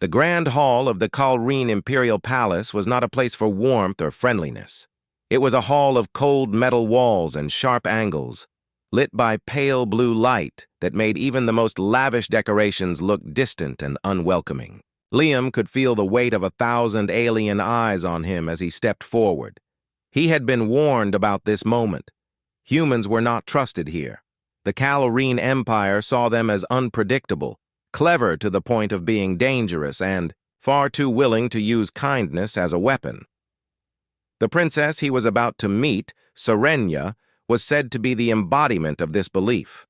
The grand hall of the Kalreen Imperial Palace was not a place for warmth or friendliness. It was a hall of cold metal walls and sharp angles, lit by pale blue light that made even the most lavish decorations look distant and unwelcoming. Liam could feel the weight of 1,000 alien eyes on him as he stepped forward. He had been warned about this moment. Humans were not trusted here. The Kalreen Empire saw them as unpredictable, clever to the point of being dangerous, and far too willing to use kindness as a weapon. The princess he was about to meet, Serenia, was said to be the embodiment of this belief.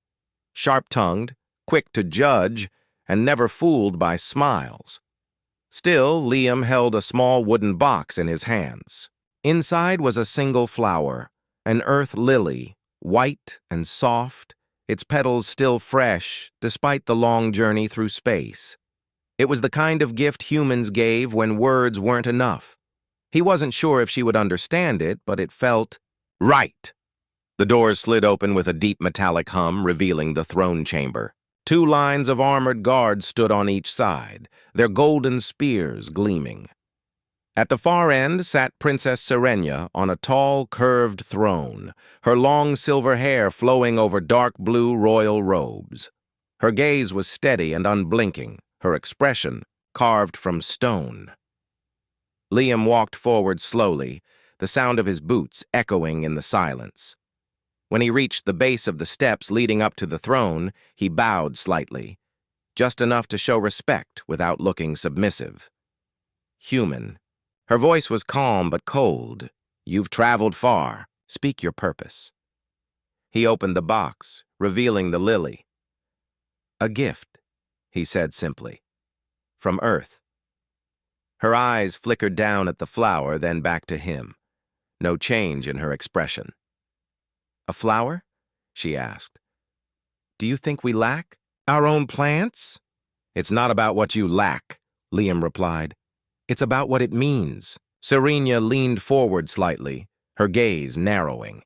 Sharp-tongued, quick to judge, and never fooled by smiles. Still, Liam held a small wooden box in his hands. Inside was a single flower, an earth lily, white and soft, its petals still fresh despite the long journey through space. It was the kind of gift humans gave when words weren't enough. He wasn't sure if she would understand it, but it felt right. The doors slid open with a deep metallic hum, revealing the throne chamber. 2 lines of armored guards stood on each side, their golden spears gleaming. At the far end sat Princess Serenia on a tall, curved throne, her long silver hair flowing over dark blue royal robes. Her gaze was steady and unblinking, her expression carved from stone. Liam walked forward slowly, the sound of his boots echoing in the silence. When he reached the base of the steps leading up to the throne, he bowed slightly, just enough to show respect without looking submissive. Human. Her voice was calm but cold. "You've traveled far. Speak your purpose." He opened the box, revealing the lily. "A gift," he said simply. "From Earth." Her eyes flickered down at the flower, then back to him. No change in her expression. "A flower?" she asked. "Do you think we lack our own plants?" "It's not about what you lack," Liam replied. "It's about what it means." Serenia leaned forward slightly, her gaze narrowing.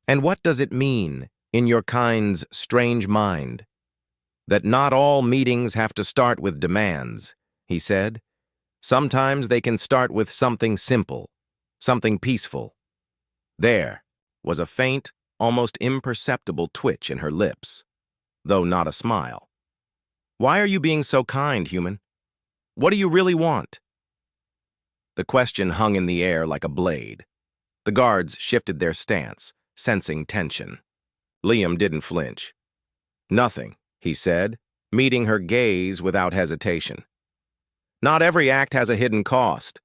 "And what does it mean, in your kind's strange mind?" "That not all meetings have to start with demands," he said. "Sometimes they can start with something simple, something peaceful." There was a faint, almost imperceptible twitch in her lips, though not a smile. "Why are you being so kind, human? What do you really want?" The question hung in the air like a blade. The guards shifted their stance, sensing tension. Liam didn't flinch. "Nothing," he said, meeting her gaze without hesitation. "Not every act has a hidden cost."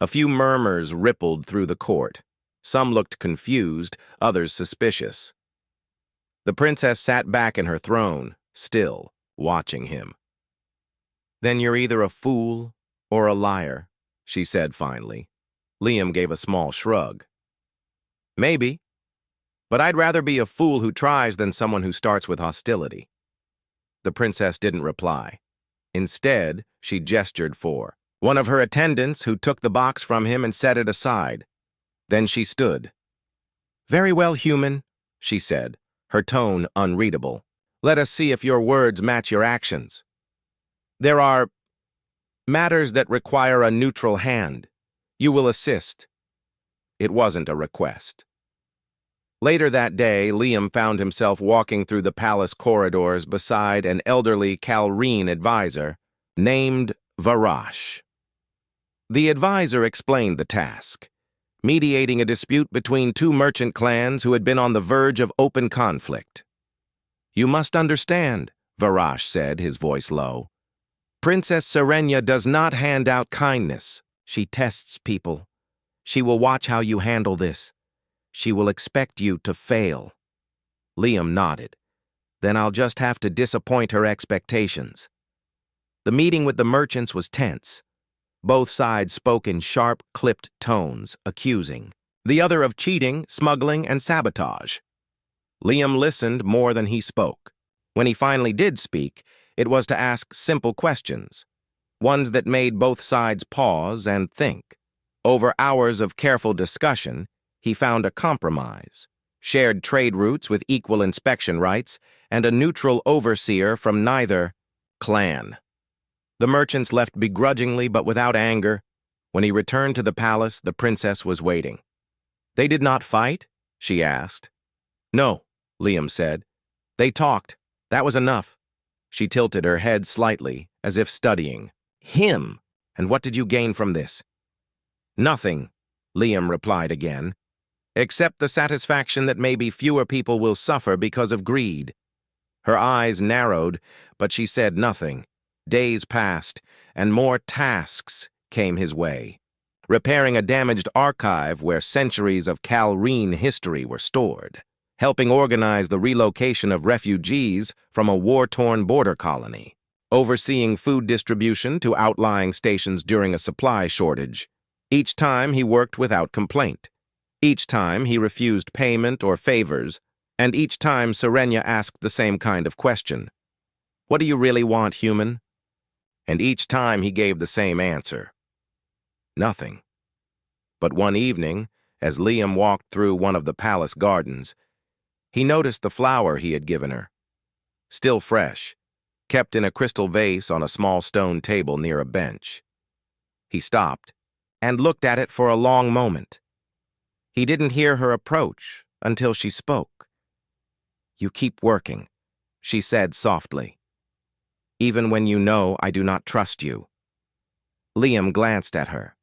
A few murmurs rippled through the court. Some looked confused, others suspicious. The princess sat back in her throne, still, watching him. "Then you're either a fool or a liar," she said finally. Liam gave a small shrug. "Maybe, but I'd rather be a fool who tries than someone who starts with hostility." The princess didn't reply. Instead, she gestured for one of her attendants, who took the box from him and set it aside. Then she stood. "Very well, human," she said, her tone unreadable. "Let us see if your words match your actions. There are matters that require a neutral hand. You will assist." It wasn't a request. Later that day, Liam found himself walking through the palace corridors beside an elderly Kalreen advisor named Varash. The advisor explained the task: mediating a dispute between 2 merchant clans who had been on the verge of open conflict. "You must understand," Varash said, his voice low. "Princess Serenia does not hand out kindness. She tests people. She will watch how you handle this. She will expect you to fail." Liam nodded. "Then I'll just have to disappoint her expectations." The meeting with the merchants was tense. Both sides spoke in sharp, clipped tones, accusing the other of cheating, smuggling, and sabotage. Liam listened more than he spoke. When he finally did speak, it was to ask simple questions, ones that made both sides pause and think. Over hours of careful discussion, he found a compromise: shared trade routes with equal inspection rights, and a neutral overseer from neither clan. The merchants left begrudgingly but without anger. When he returned to the palace, the princess was waiting. "They did not fight?" she asked. "No," Liam said. "They talked. That was enough." She tilted her head slightly, as if studying. "Him! And what did you gain from this?" "Nothing," Liam replied again, "except the satisfaction that maybe fewer people will suffer because of greed." Her eyes narrowed, but she said nothing. Days passed, and more tasks came his way. Repairing a damaged archive where centuries of Calreen history were stored. Helping organize the relocation of refugees from a war-torn border colony. Overseeing food distribution to outlying stations during a supply shortage. Each time he worked without complaint. Each time he refused payment or favors, and each time Serenia asked the same kind of question. "What do you really want, human?" And each time he gave the same answer. Nothing. But one evening, as Liam walked through one of the palace gardens, he noticed the flower he had given her. Still fresh, kept in a crystal vase on a small stone table near a bench. He stopped and looked at it for a long moment. He didn't hear her approach until she spoke. "You keep working," she said softly. "Even when you know I do not trust you." Liam glanced at her.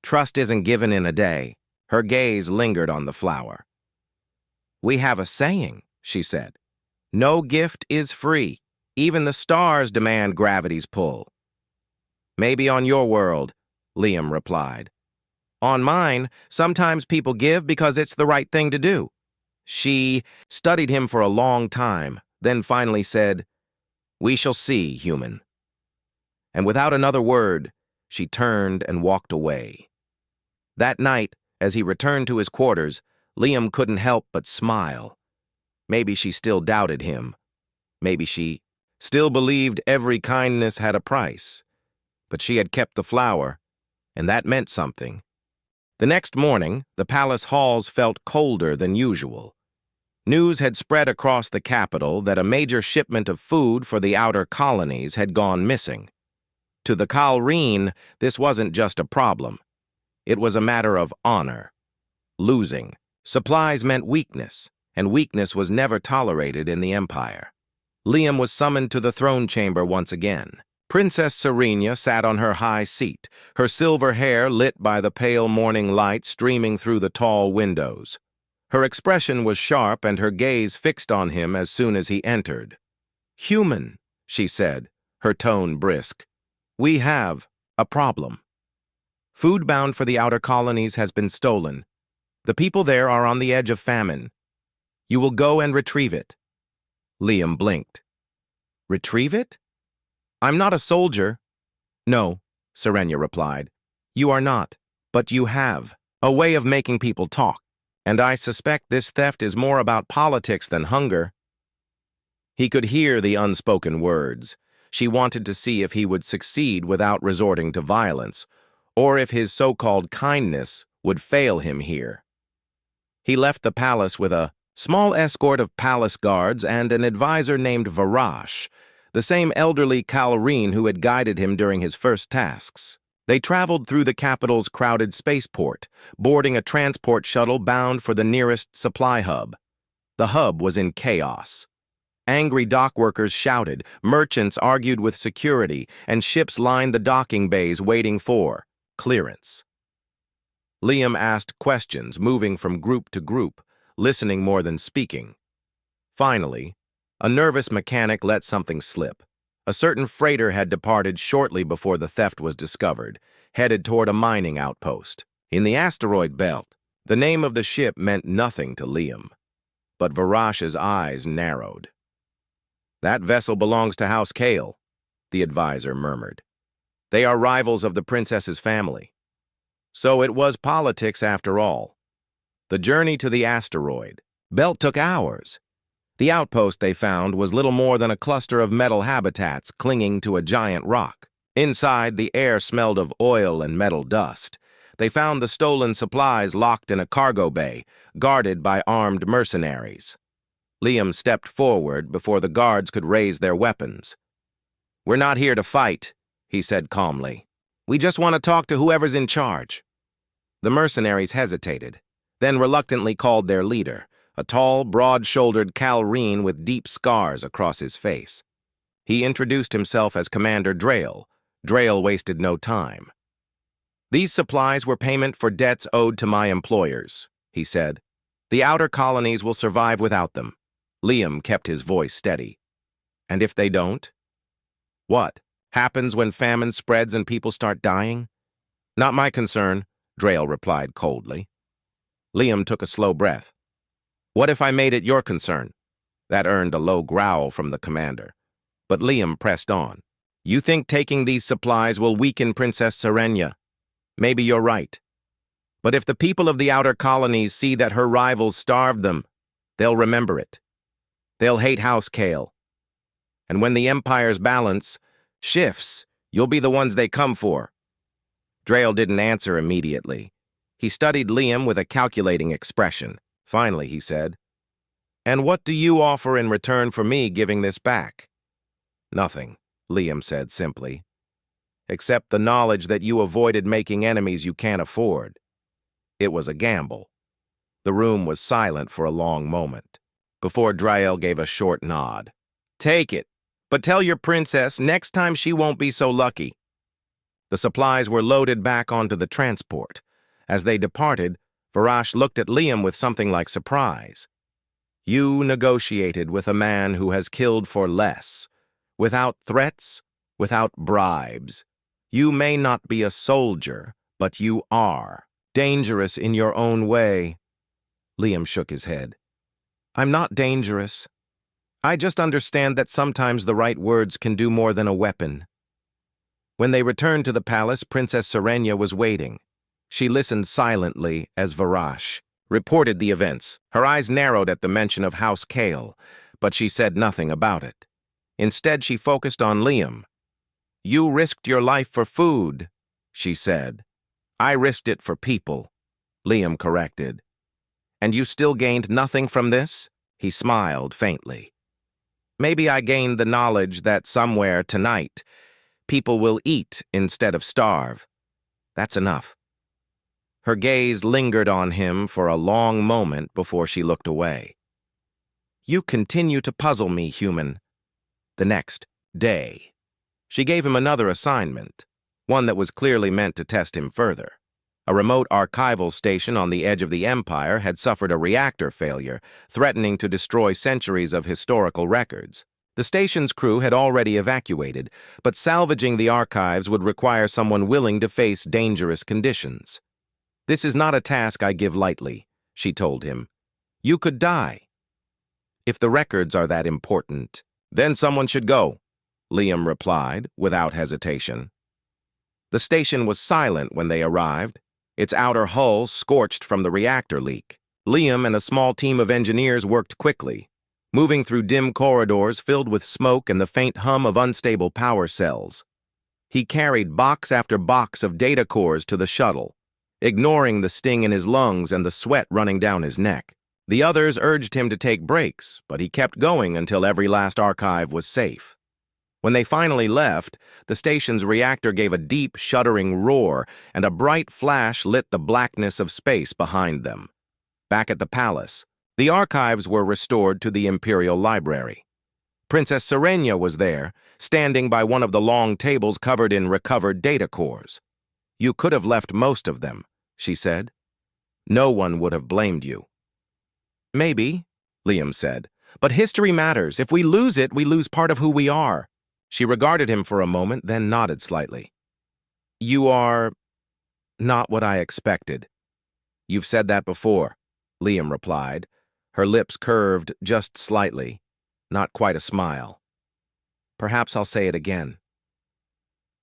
Trust isn't given in a day. Her gaze lingered on the flower. "We have a saying," she said. "No gift is free. Even the stars demand gravity's pull." "Maybe on your world," Liam replied. "On mine, sometimes people give because it's the right thing to do." She studied him for a long time, then finally said, "We shall see, human." And without another word, she turned and walked away. That night, as he returned to his quarters, Liam couldn't help but smile. Maybe she still doubted him. Maybe she still believed every kindness had a price. But she had kept the flower, and that meant something. The next morning, the palace halls felt colder than usual. News had spread across the capital that a major shipment of food for the outer colonies had gone missing. To the Calreen, this wasn't just a problem. It was a matter of honor. Losing. Supplies meant weakness, and weakness was never tolerated in the Empire. Liam was summoned to the throne chamber once again. Princess Serenia sat on her high seat, her silver hair lit by the pale morning light streaming through the tall windows. Her expression was sharp and her gaze fixed on him as soon as he entered. "Human," she said, her tone brisk. "We have a problem. Food bound for the outer colonies has been stolen. The people there are on the edge of famine. You will go and retrieve it." Liam blinked. "Retrieve it? I'm not a soldier." "No," Serenia replied. "You are not, but you have a way of making people talk, and I suspect this theft is more about politics than hunger." He could hear the unspoken words. She wanted to see if he would succeed without resorting to violence, or if his so-called kindness would fail him here. He left the palace with a small escort of palace guards and an advisor named Varash, the same elderly Calreen who had guided him during his first tasks. They traveled through the capital's crowded spaceport, boarding a transport shuttle bound for the nearest supply hub. The hub was in chaos. Angry dock workers shouted, merchants argued with security, and ships lined the docking bays waiting for clearance. Liam asked questions, moving from group to group, listening more than speaking. Finally, a nervous mechanic let something slip. A certain freighter had departed shortly before the theft was discovered, headed toward a mining outpost. In the asteroid belt, the name of the ship meant nothing to Liam, but Varash's eyes narrowed. "That vessel belongs to House Kale," the advisor murmured. "They are rivals of the princess's family." So it was politics after all. The journey to the asteroid belt took hours. The outpost they found was little more than a cluster of metal habitats clinging to a giant rock. Inside, the air smelled of oil and metal dust. They found the stolen supplies locked in a cargo bay, guarded by armed mercenaries. Liam stepped forward before the guards could raise their weapons. "We're not here to fight," he said calmly. "We just want to talk to whoever's in charge." The mercenaries hesitated, then reluctantly called their leader, a tall, broad-shouldered Calreen with deep scars across his face. He introduced himself as Commander Drail. Drail wasted no time. "These supplies were payment for debts owed to my employers," he said. "The outer colonies will survive without them." Liam kept his voice steady. "And if they don't?" "What happens when famine spreads and people start dying?" "Not my concern," Drail replied coldly. Liam took a slow breath. "What if I made it your concern?" That earned a low growl from the commander. But Liam pressed on. "You think taking these supplies will weaken Princess Serenia? Maybe you're right. But if the people of the outer colonies see that her rivals starved them, they'll remember it. They'll hate House Kale. And when the Empire's balance shifts, you'll be the ones they come for." Drail didn't answer immediately. He studied Liam with a calculating expression. Finally, he said, "And what do you offer in return for me giving this back?" "Nothing," Liam said simply, "except the knowledge that you avoided making enemies you can't afford." It was a gamble. The room was silent for a long moment, before Drail gave a short nod. "Take it, but tell your princess next time she won't be so lucky." The supplies were loaded back onto the transport. As they departed, Varash looked at Liam with something like surprise. "You negotiated with a man who has killed for less, without threats, without bribes. You may not be a soldier, but you are. Dangerous in your own way." Liam shook his head. "I'm not dangerous. I just understand that sometimes the right words can do more than a weapon." When they returned to the palace, Princess Serenia was waiting. She listened silently as Varash reported the events. Her eyes narrowed at the mention of House Kale, but she said nothing about it. Instead, she focused on Liam. "You risked your life for food," she said. "I risked it for people," Liam corrected. "And you still gained nothing from this?" He smiled faintly. "Maybe I gained the knowledge that somewhere tonight, people will eat instead of starve. That's enough." Her gaze lingered on him for a long moment before she looked away. "You continue to puzzle me, human." The next day, she gave him another assignment, one that was clearly meant to test him further. A remote archival station on the edge of the Empire had suffered a reactor failure, threatening to destroy centuries of historical records. The station's crew had already evacuated, but salvaging the archives would require someone willing to face dangerous conditions. "This is not a task I give lightly," she told him. "You could die. If the records are that important, then someone should go," Liam replied without hesitation. The station was silent when they arrived, its outer hull scorched from the reactor leak. Liam and a small team of engineers worked quickly, moving through dim corridors filled with smoke and the faint hum of unstable power cells. He carried box after box of data cores to the shuttle, ignoring the sting in his lungs and the sweat running down his neck. The others urged him to take breaks, but he kept going until every last archive was safe. When they finally left, the station's reactor gave a deep, shuddering roar, and a bright flash lit the blackness of space behind them. Back at the palace, the archives were restored to the Imperial Library. Princess Serenia was there, standing by one of the long tables covered in recovered data cores. "You could have left most of them," she said. "No one would have blamed you." "Maybe," Liam said, "but history matters. If we lose it, we lose part of who we are." She regarded him for a moment, then nodded slightly. "You are not what I expected." "You've said that before," Liam replied. Her lips curved just slightly, not quite a smile. "Perhaps I'll say it again."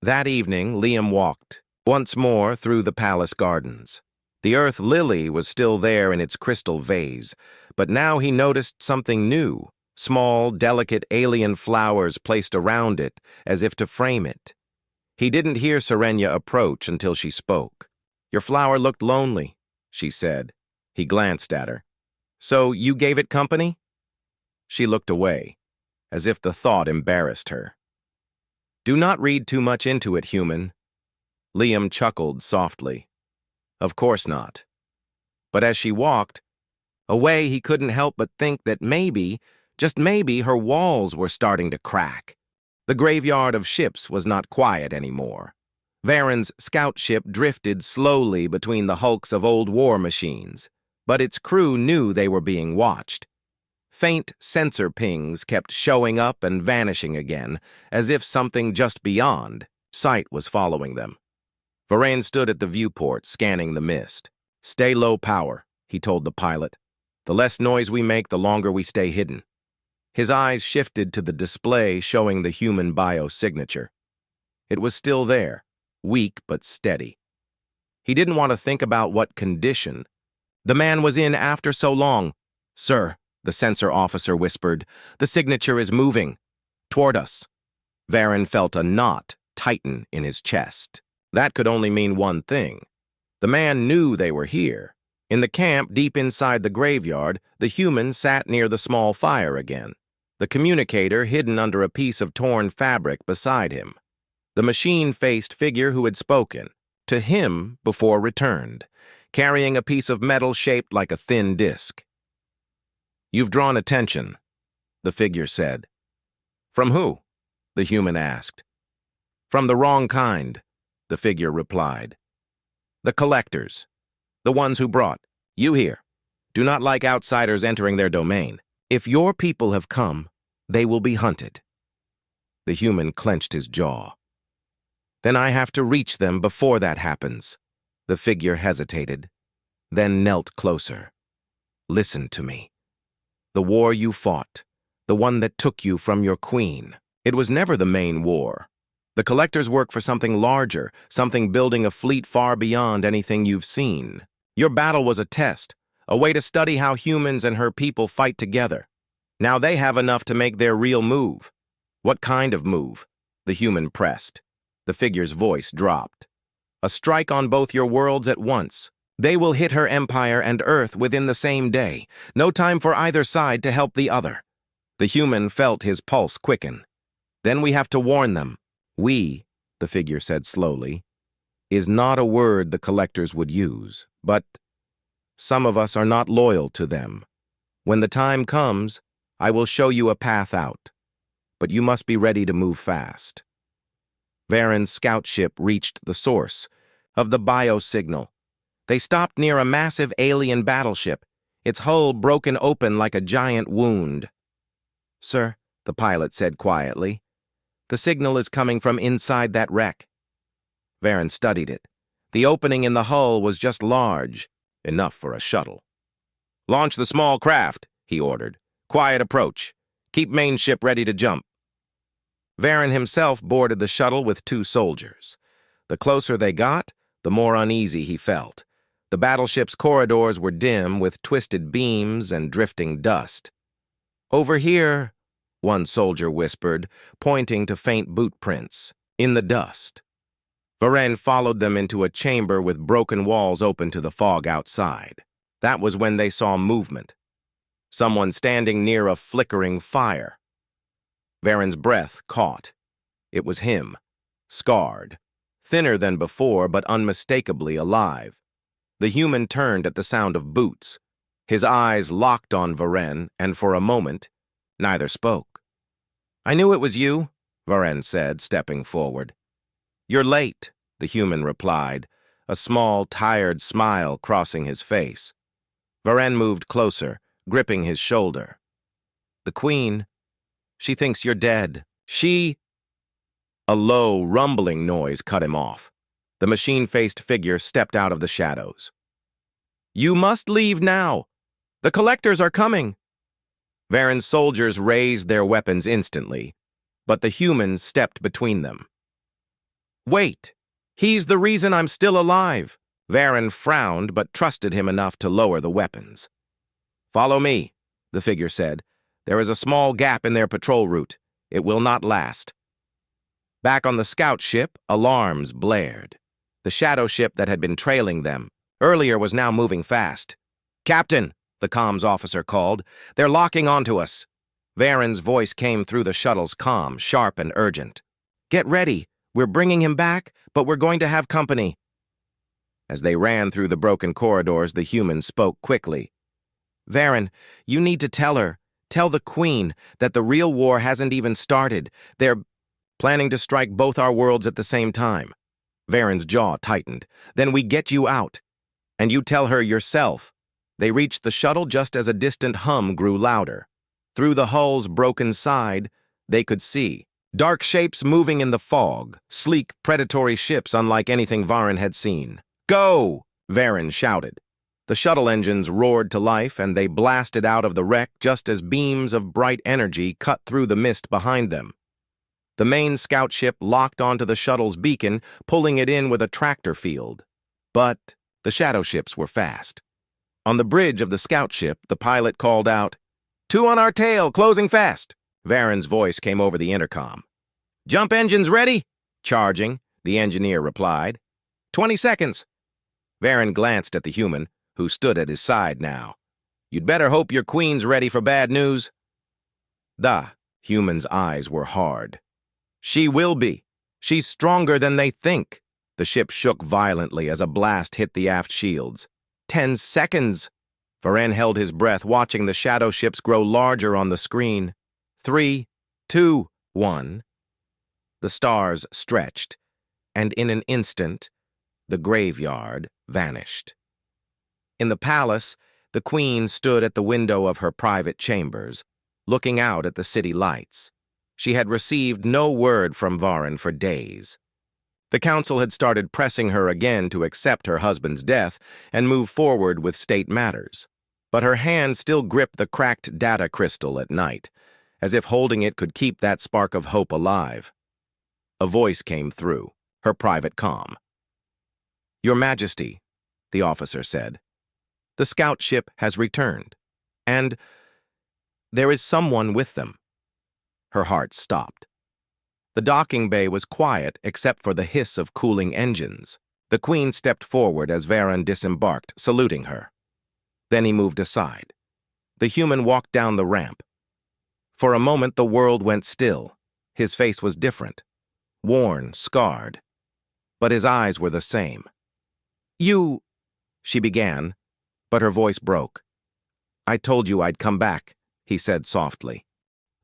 That evening, Liam walked once more through the palace gardens. The earth lily was still there in its crystal vase, but now he noticed something new, small, delicate alien flowers placed around it as if to frame it. He didn't hear Serenia approach until she spoke. "Your flower looked lonely," she said. He glanced at her. "So you gave it company?" She looked away, as if the thought embarrassed her. Do not read too much into it, human. Liam chuckled softly. Of course not. But as she walked away, he couldn't help but think that maybe, just maybe, her walls were starting to crack. The graveyard of ships was not quiet anymore. Varen's scout ship drifted slowly between the hulks of old war machines, but its crew knew they were being watched. Faint sensor pings kept showing up and vanishing again, as if something just beyond sight was following them. Varen stood at the viewport, scanning the mist. Stay low power, he told the pilot. The less noise we make, the longer we stay hidden. His eyes shifted to the display showing the human biosignature. It was still there, weak but steady. He didn't want to think about what condition the man was in after so long. Sir, the sensor officer whispered, the signature is moving. Toward us. Varen felt a knot tighten in his chest. That could only mean one thing. The man knew they were here. In the camp deep inside the graveyard, the human sat near the small fire again, the communicator hidden under a piece of torn fabric beside him. The machine-faced figure who had spoken to him before returned, carrying a piece of metal shaped like a thin disc. You've drawn attention, the figure said. From who? The human asked. From the wrong kind, the figure replied. The collectors, the ones who brought you here, do not like outsiders entering their domain. If your people have come, they will be hunted. The human clenched his jaw. Then I have to reach them before that happens. The figure hesitated, then knelt closer. Listen to me. The war you fought, the one that took you from your queen, it was never the main war. The collectors work for something larger, something building a fleet far beyond anything you've seen. Your battle was a test, a way to study how humans and her people fight together. Now they have enough to make their real move. What kind of move? The human pressed. The figure's voice dropped. A strike on both your worlds at once. They will hit her empire and Earth within the same day. No time for either side to help the other. The human felt his pulse quicken. Then we have to warn them. We, the figure said slowly, is not a word the collectors would use, but some of us are not loyal to them. When the time comes, I will show you a path out, but you must be ready to move fast. Varen's scout ship reached the source of the biosignal. They stopped near a massive alien battleship, its hull broken open like a giant wound. Sir, the pilot said quietly, the signal is coming from inside that wreck. Varen studied it. The opening in the hull was just large, enough for a shuttle. Launch the small craft, he ordered. Quiet approach. Keep main ship ready to jump. Varen himself boarded the shuttle with 2 soldiers. The closer they got, the more uneasy he felt. The battleship's corridors were dim with twisted beams and drifting dust. Over here, one soldier whispered, pointing to faint boot prints in the dust. Varen followed them into a chamber with broken walls open to the fog outside. That was when they saw movement. Someone standing near a flickering fire. Varen's breath caught. It was him, scarred, thinner than before but unmistakably alive. The human turned at the sound of boots. His eyes locked on Varen, and for a moment, neither spoke. I knew it was you, Varen said, stepping forward. You're late, the human replied, a small, tired smile crossing his face. Varen moved closer, gripping his shoulder. The Queen, she thinks you're dead. A low, rumbling noise cut him off. The machine-faced figure stepped out of the shadows. You must leave now. The collectors are coming. Varen's soldiers raised their weapons instantly, but the humans stepped between them. Wait, he's the reason I'm still alive. Varen frowned but trusted him enough to lower the weapons. Follow me, the figure said. There is a small gap in their patrol route. It will not last. Back on the scout ship, alarms blared. The shadow ship that had been trailing them earlier was now moving fast. Captain, the comms officer called, they're locking onto us. Varen's voice came through the shuttle's comm, sharp and urgent. Get ready. We're bringing him back, but we're going to have company. As they ran through the broken corridors, the human spoke quickly. Varen, you need to tell her. Tell the Queen that the real war hasn't even started. They're planning to strike both our worlds at the same time. Varen's jaw tightened. Then we get you out. And you tell her yourself. They reached the shuttle just as a distant hum grew louder. Through the hull's broken side, they could see dark shapes moving in the fog, sleek, predatory ships unlike anything Varen had seen. Go! Varen shouted. The shuttle engines roared to life, and they blasted out of the wreck just as beams of bright energy cut through the mist behind them. The main scout ship locked onto the shuttle's beacon, pulling it in with a tractor field. But the shadow ships were fast. On the bridge of the scout ship, the pilot called out, "Two on our tail, closing fast." Varen's voice came over the intercom. "Jump engines ready?" "Charging," the engineer replied. 20 seconds. Varen glanced at the human, who stood at his side now. "You'd better hope your queen's ready for bad news." The human's eyes were hard. "She will be. She's stronger than they think." The ship shook violently as a blast hit the aft shields. 10 seconds. Varen held his breath, watching the shadow ships grow larger on the screen. 3, 2, 1. The stars stretched, and in an instant, the graveyard vanished. In the palace, the Queen stood at the window of her private chambers, looking out at the city lights. She had received no word from Varen for days. The council had started pressing her again to accept her husband's death and move forward with state matters. But her hand still gripped the cracked data crystal at night, as if holding it could keep that spark of hope alive. A voice came through, her private comm. "Your Majesty," the officer said, "the scout ship has returned, and there is someone with them." Her heart stopped. The docking bay was quiet except for the hiss of cooling engines. The Queen stepped forward as Varen disembarked, saluting her. Then he moved aside. The human walked down the ramp. For a moment the world went still. His face was different, worn, scarred, but his eyes were the same. "You," she began, but her voice broke. "I told you I'd come back," he said softly.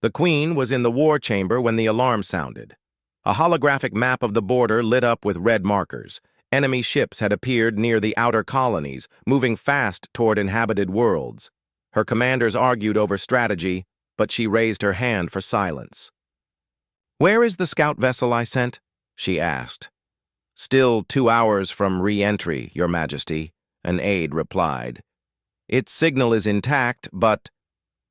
The Queen was in the war chamber when the alarm sounded. A holographic map of the border lit up with red markers. Enemy ships had appeared near the outer colonies, moving fast toward inhabited worlds. Her commanders argued over strategy, but she raised her hand for silence. "Where is the scout vessel I sent?" she asked. "Still 2 hours from re-entry, Your Majesty," an aide replied. "Its signal is intact, but—"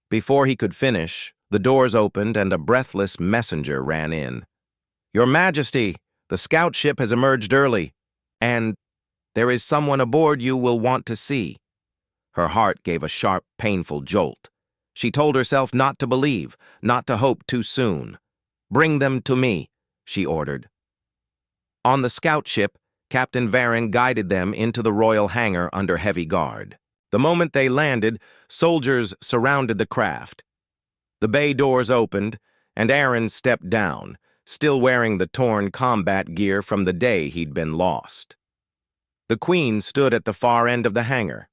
Before he could finish, the doors opened and a breathless messenger ran in. "Your Majesty, the scout ship has emerged early, and there is someone aboard you will want to see." Her heart gave a sharp, painful jolt. She told herself not to believe, not to hope too soon. "Bring them to me," she ordered. On the scout ship, Captain Varen guided them into the royal hangar under heavy guard. The moment they landed, soldiers surrounded the craft. The bay doors opened, and Aaron stepped down, still wearing the torn combat gear from the day he'd been lost. The Queen stood at the far end of the hangar.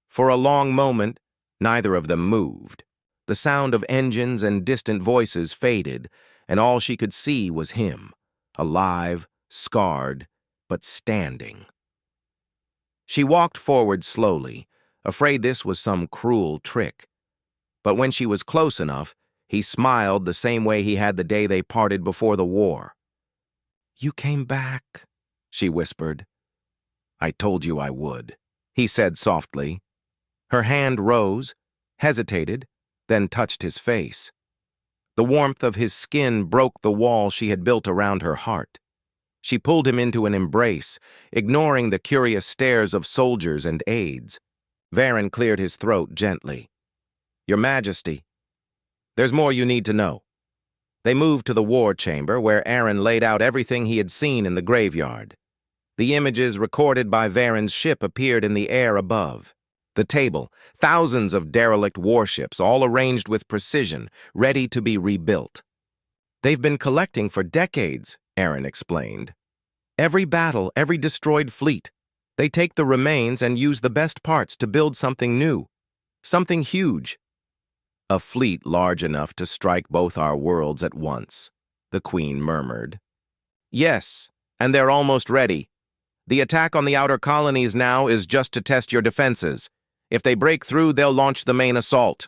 For a long moment, neither of them moved. The sound of engines and distant voices faded, and all she could see was him, alive, scarred, but standing. She walked forward slowly, afraid this was some cruel trick. But when she was close enough, he smiled the same way he had the day they parted before the war. "You came back," she whispered. "I told you I would," he said softly. Her hand rose, hesitated, then touched his face. The warmth of his skin broke the wall she had built around her heart. She pulled him into an embrace, ignoring the curious stares of soldiers and aides. Varen cleared his throat gently. "Your Majesty, there's more you need to know." They moved to the war chamber, where Aaron laid out everything he had seen in the graveyard. The images recorded by Varen's ship appeared in the air above. The table, thousands of derelict warships, all arranged with precision, ready to be rebuilt. They've been collecting for decades, Aaron explained. Every battle, every destroyed fleet. They take the remains and use the best parts to build something new. Something huge. A fleet large enough to strike both our worlds at once, the Queen murmured. Yes, and they're almost ready. The attack on the outer colonies now is just to test your defenses. If they break through, they'll launch the main assault.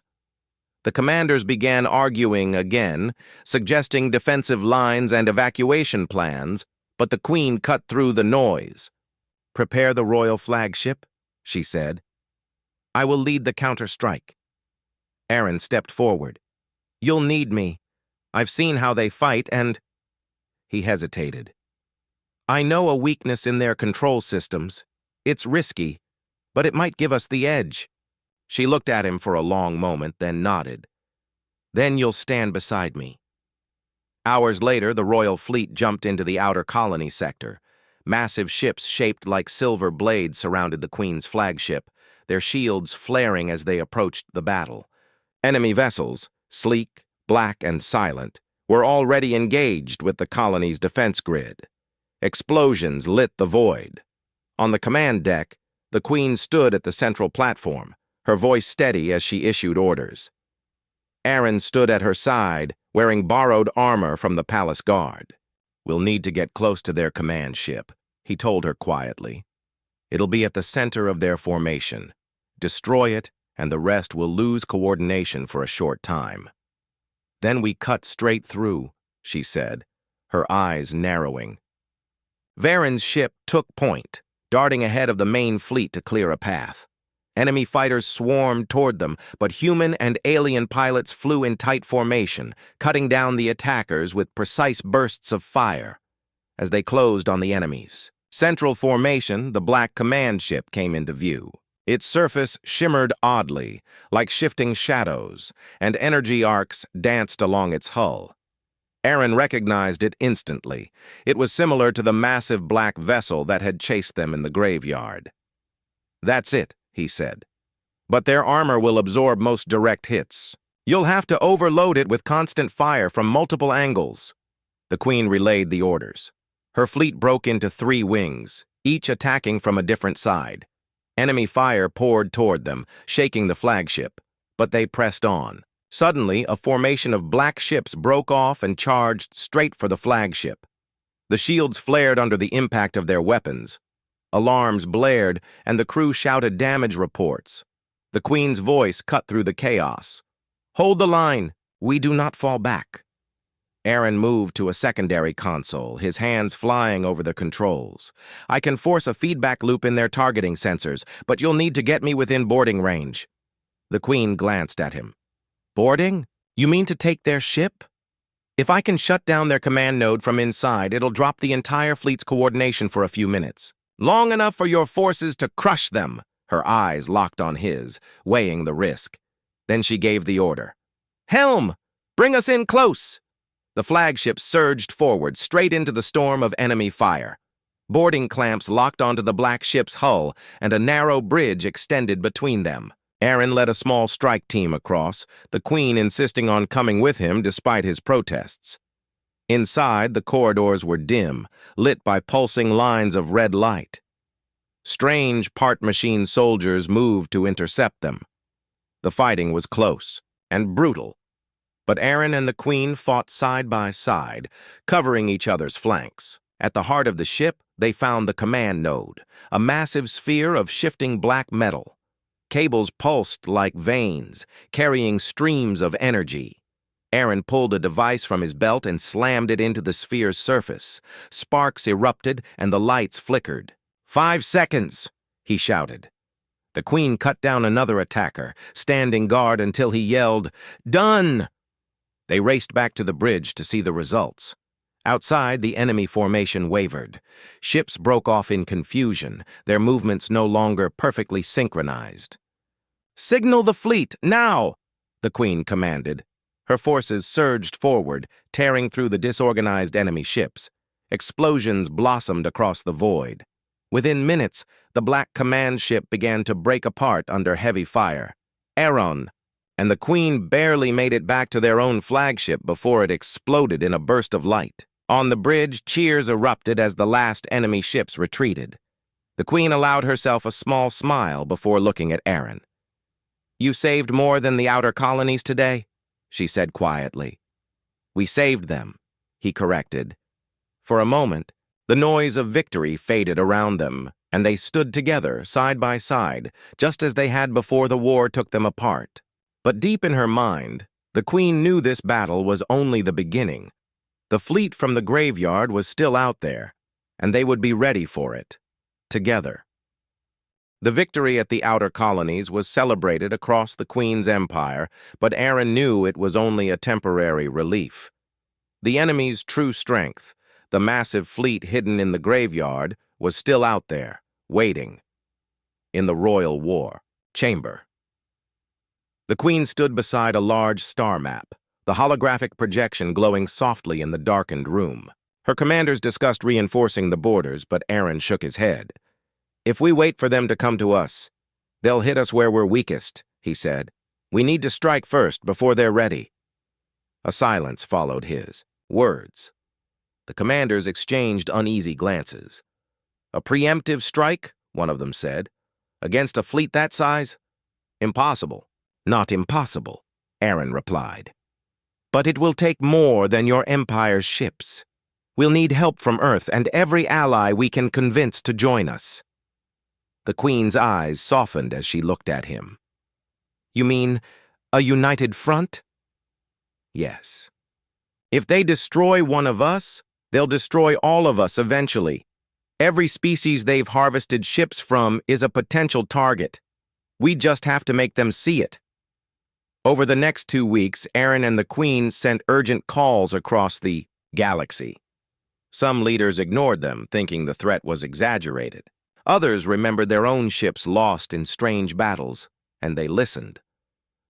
The commanders began arguing again, suggesting defensive lines and evacuation plans, but the Queen cut through the noise. Prepare the royal flagship, she said. I will lead the counter-strike. Aaron stepped forward. You'll need me. I've seen how they fight and... He hesitated. I know a weakness in their control systems. It's risky, but it might give us the edge. She looked at him for a long moment, then nodded. Then you'll stand beside me. Hours later, the royal fleet jumped into the outer colony sector. Massive ships shaped like silver blades surrounded the Queen's flagship, their shields flaring as they approached the battle. Enemy vessels, sleek, black, and silent, were already engaged with the colony's defense grid. Explosions lit the void. On the command deck, the Queen stood at the central platform, her voice steady as she issued orders. Aaron stood at her side, wearing borrowed armor from the palace guard. We'll need to get close to their command ship, he told her quietly. It'll be at the center of their formation. Destroy it, and the rest will lose coordination for a short time. Then we cut straight through, she said, her eyes narrowing. Varen's ship took point, darting ahead of the main fleet to clear a path. Enemy fighters swarmed toward them, but human and alien pilots flew in tight formation, cutting down the attackers with precise bursts of fire. As they closed on the enemies, central formation, the black command ship came into view. Its surface shimmered oddly, like shifting shadows, and energy arcs danced along its hull. Aaron recognized it instantly. It was similar to the massive black vessel that had chased them in the graveyard. That's it, he said. But their armor will absorb most direct hits. You'll have to overload it with constant fire from multiple angles. The Queen relayed the orders. Her fleet broke into 3 wings, each attacking from a different side. Enemy fire poured toward them, shaking the flagship, but they pressed on. Suddenly, a formation of black ships broke off and charged straight for the flagship. The shields flared under the impact of their weapons. Alarms blared, and the crew shouted damage reports. The Queen's voice cut through the chaos. Hold the line. We do not fall back. Aaron moved to a secondary console, his hands flying over the controls. I can force a feedback loop in their targeting sensors, but you'll need to get me within boarding range. The Queen glanced at him. Boarding? You mean to take their ship? If I can shut down their command node from inside, it'll drop the entire fleet's coordination for a few minutes. Long enough for your forces to crush them. Her eyes locked on his, weighing the risk. Then she gave the order. Helm! Bring us in close! The flagship surged forward, straight into the storm of enemy fire. Boarding clamps locked onto the black ship's hull, and a narrow bridge extended between them. Aaron led a small strike team across, the Queen insisting on coming with him despite his protests. Inside, the corridors were dim, lit by pulsing lines of red light. Strange part-machine soldiers moved to intercept them. The fighting was close and brutal, but Aaron and the Queen fought side by side, covering each other's flanks. At the heart of the ship, they found the command node, a massive sphere of shifting black metal. Cables pulsed like veins, carrying streams of energy. Aaron pulled a device from his belt and slammed it into the sphere's surface. Sparks erupted and the lights flickered. 5 seconds, he shouted. The Queen cut down another attacker, standing guard until he yelled, Done! They raced back to the bridge to see the results. Outside, the enemy formation wavered. Ships broke off in confusion, their movements no longer perfectly synchronized. Signal the fleet, now! The Queen commanded. Her forces surged forward, tearing through the disorganized enemy ships. Explosions blossomed across the void. Within minutes, the black command ship began to break apart under heavy fire. Aaron, and the Queen barely made it back to their own flagship before it exploded in a burst of light. On the bridge, cheers erupted as the last enemy ships retreated. The Queen allowed herself a small smile before looking at Aaron. "You saved more than the outer colonies today?" she said quietly. "We saved them," he corrected. For a moment, the noise of victory faded around them, and they stood together, side by side, just as they had before the war took them apart. But deep in her mind, the Queen knew this battle was only the beginning. The fleet from the graveyard was still out there, and they would be ready for it, together. The victory at the outer colonies was celebrated across the Queen's empire, but Aaron knew it was only a temporary relief. The enemy's true strength, the massive fleet hidden in the graveyard, was still out there, waiting, in the Royal War Chamber. The Queen stood beside a large star map, the holographic projection glowing softly in the darkened room. Her commanders discussed reinforcing the borders, but Aaron shook his head. "If we wait for them to come to us, they'll hit us where we're weakest," he said. "We need to strike first before they're ready." A silence followed his words. The commanders exchanged uneasy glances. "A preemptive strike?" one of them said. "Against a fleet that size? Impossible." "Not impossible," Aaron replied. "But it will take more than your empire's ships. We'll need help from Earth and every ally we can convince to join us." The Queen's eyes softened as she looked at him. "You mean a united front?" "Yes. If they destroy one of us, they'll destroy all of us eventually. Every species they've harvested ships from is a potential target. We just have to make them see it." Over the next 2 weeks, Aaron and the Queen sent urgent calls across the galaxy. Some leaders ignored them, thinking the threat was exaggerated. Others remembered their own ships lost in strange battles, and they listened.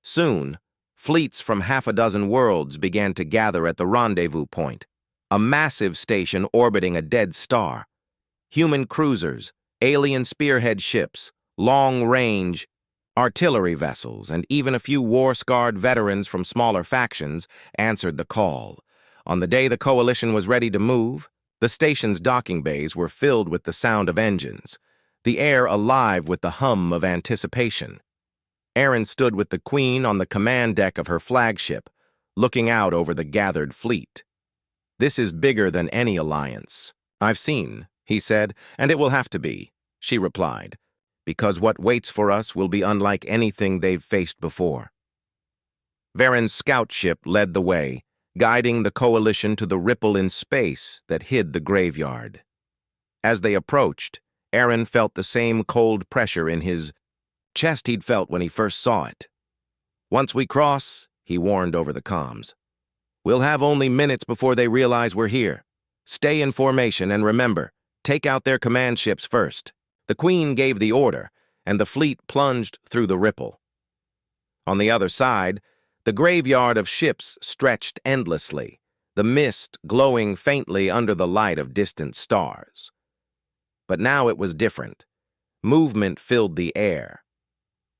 Soon, fleets from half a dozen worlds began to gather at the rendezvous point, a massive station orbiting a dead star. Human cruisers, alien spearhead ships, long-range artillery vessels, and even a few war-scarred veterans from smaller factions answered the call. On the day the coalition was ready to move, the station's docking bays were filled with the sound of engines, the air alive with the hum of anticipation. Aaron stood with the Queen on the command deck of her flagship, looking out over the gathered fleet. "This is bigger than any alliance I've seen," he said, "and it will have to be," she replied, "because what waits for us will be unlike anything they've faced before." Varen's scout ship led the way, guiding the coalition to the ripple in space that hid the graveyard. As they approached, Aaron felt the same cold pressure in his chest he'd felt when he first saw it. "Once we cross," he warned over the comms, "we'll have only minutes before they realize we're here. Stay in formation and remember, take out their command ships first." The Queen gave the order, and the fleet plunged through the ripple. On the other side, the graveyard of ships stretched endlessly, the mist glowing faintly under the light of distant stars. But now it was different. Movement filled the air.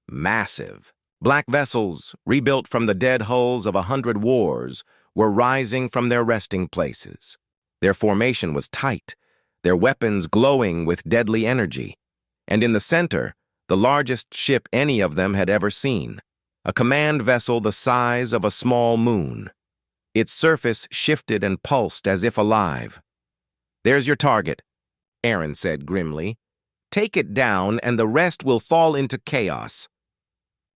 Massive, black vessels, rebuilt from the dead hulls of 100 wars, were rising from their resting places. Their formation was tight, their weapons glowing with deadly energy. And in the center, the largest ship any of them had ever seen, a command vessel the size of a small moon. Its surface shifted and pulsed as if alive. "There's your target," Aaron said grimly. "Take it down and the rest will fall into chaos."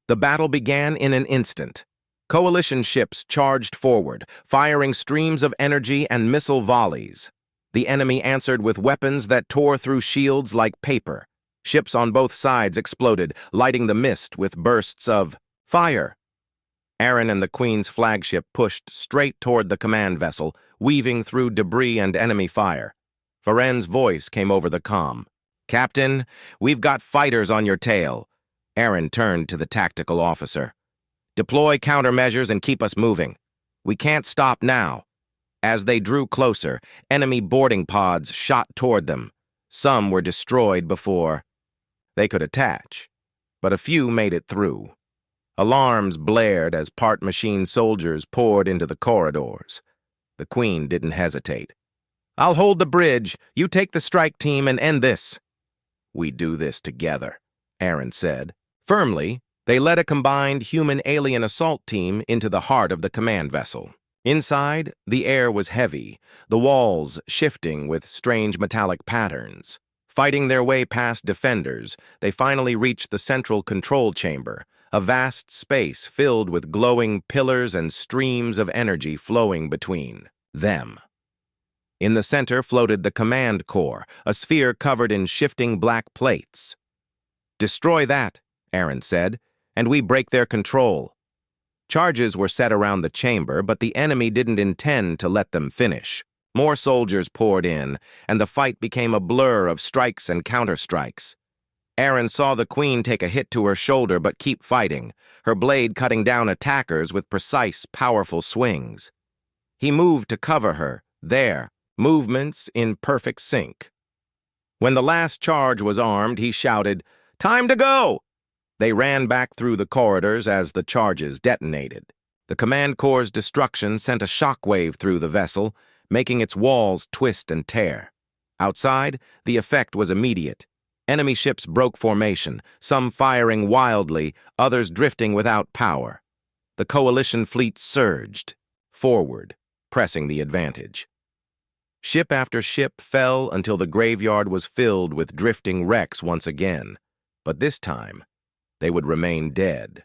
The battle began in an instant. Coalition ships charged forward, firing streams of energy and missile volleys. The enemy answered with weapons that tore through shields like paper. Ships on both sides exploded, lighting the mist with bursts of fire. Aaron and the Queen's flagship pushed straight toward the command vessel, weaving through debris and enemy fire. Varen's voice came over the comm. "Captain, we've got fighters on your tail." Aaron turned to the tactical officer. "Deploy countermeasures and keep us moving. We can't stop now." As they drew closer, enemy boarding pods shot toward them. Some were destroyed before they could attach, but a few made it through. Alarms blared as part machine soldiers poured into the corridors. The Queen didn't hesitate. "I'll hold the bridge. You take the strike team and end this." "We do this together," Aaron said. Firmly, they led a combined human-alien assault team into the heart of the command vessel. Inside, the air was heavy, the walls shifting with strange metallic patterns. Fighting their way past defenders, they finally reached the central control chamber, a vast space filled with glowing pillars and streams of energy flowing between them. In the center floated the command core, a sphere covered in shifting black plates. "Destroy that," Aaron said, "and we break their control." Charges were set around the chamber, but the enemy didn't intend to let them finish. More soldiers poured in, and the fight became a blur of strikes and counterstrikes. Aaron saw the Queen take a hit to her shoulder but keep fighting, her blade cutting down attackers with precise, powerful swings. He moved to cover her, there, movements in perfect sync. When the last charge was armed, he shouted, "Time to go!" They ran back through the corridors as the charges detonated. The command corps' destruction sent a shockwave through the vessel, making its walls twist and tear. Outside, the effect was immediate. Enemy ships broke formation, some firing wildly, others drifting without power. The coalition fleet surged forward, pressing the advantage. Ship after ship fell until the graveyard was filled with drifting wrecks once again, but this time, they would remain dead.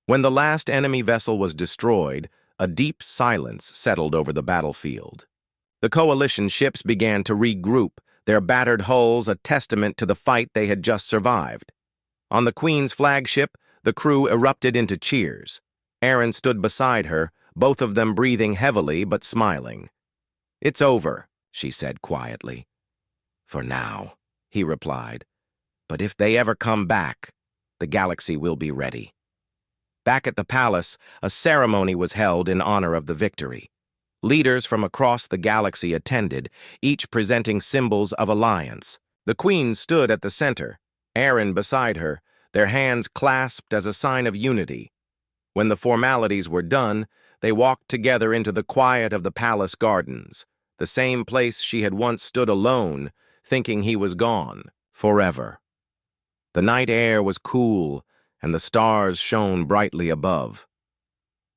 When the last enemy vessel was destroyed, a deep silence settled over the battlefield. The coalition ships began to regroup, their battered hulls a testament to the fight they had just survived. On the Queen's flagship, the crew erupted into cheers. Aaron stood beside her, both of them breathing heavily but smiling. "It's over," she said quietly. "For now," he replied. "But if they ever come back, the galaxy will be ready." Back at the palace, a ceremony was held in honor of the victory. Leaders from across the galaxy attended, each presenting symbols of alliance. The Queen stood at the center, Aaron beside her, their hands clasped as a sign of unity. When the formalities were done, they walked together into the quiet of the palace gardens, the same place she had once stood alone, thinking he was gone, forever. The night air was cool, and the stars shone brightly above.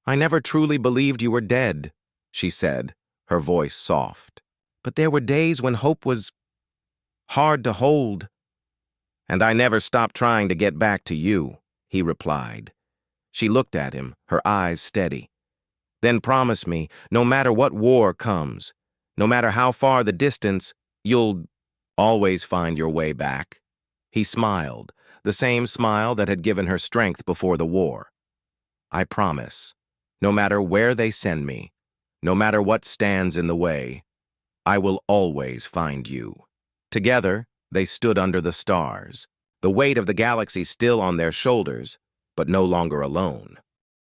"I never truly believed you were dead," she said, her voice soft. "But there were days when hope was hard to hold." "And I never stopped trying to get back to you," he replied. She looked at him, her eyes steady. "Then promise me, no matter what war comes, no matter how far the distance, you'll always find your way back." He smiled, the same smile that had given her strength before the war. "I promise, no matter where they send me, no matter what stands in the way, I will always find you." Together, they stood under the stars, the weight of the galaxy still on their shoulders, but no longer alone.